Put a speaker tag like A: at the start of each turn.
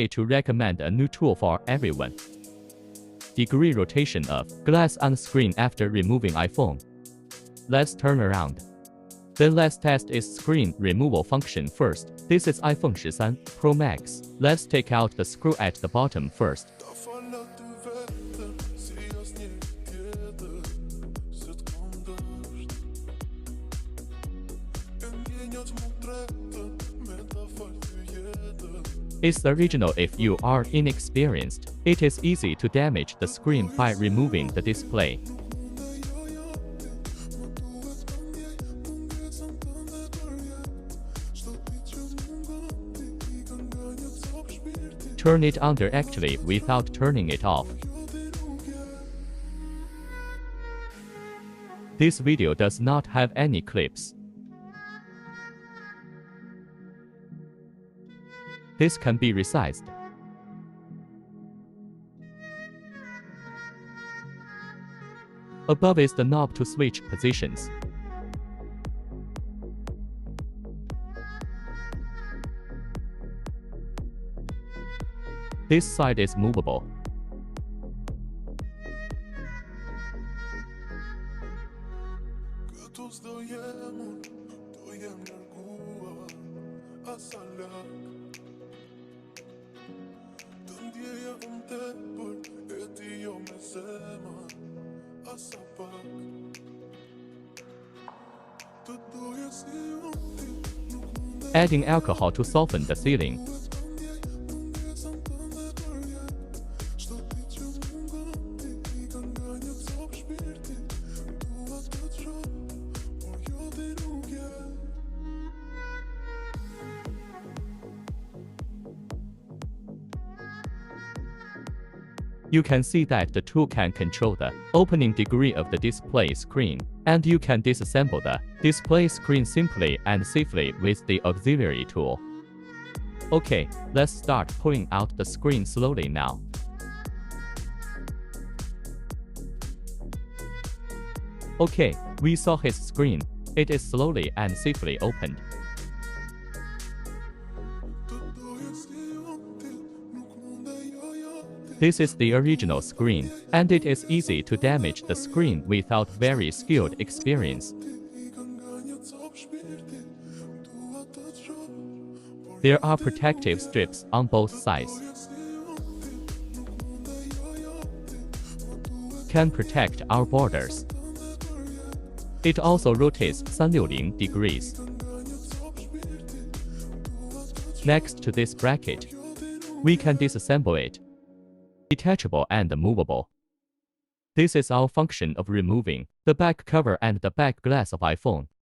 A: to recommend a new tool for everyone. Degree rotation of glass on screen after removing iPhone. Let's turn around. Then let's test its screen removal function first. This is iPhone 13 Pro Max. Let's take out the screw at the bottom first. It's original if you are inexperienced. It is easy to damage the screen by removing the display. Turn it on directly without turning it off. This video does not have any clips. This can be resized. Above is the knob to switch positions. This side is movable. Adding alcohol to soften the sealing. You can see that the tool can control the opening degree of the display screen, and you can disassemble the display screen simply and safely with the auxiliary tool. Okay, let's start pulling out the screen slowly now. Okay, we saw his screen. It is slowly and safely opened. This is the original screen, and it is easy to damage the screen without very skilled experience. There are protective strips on both sides. Can protect our borders. It also rotates 360 degrees. Next to this bracket, we can disassemble it. Detachable and movable. This is our function of removing the back cover and the back glass of iPhone.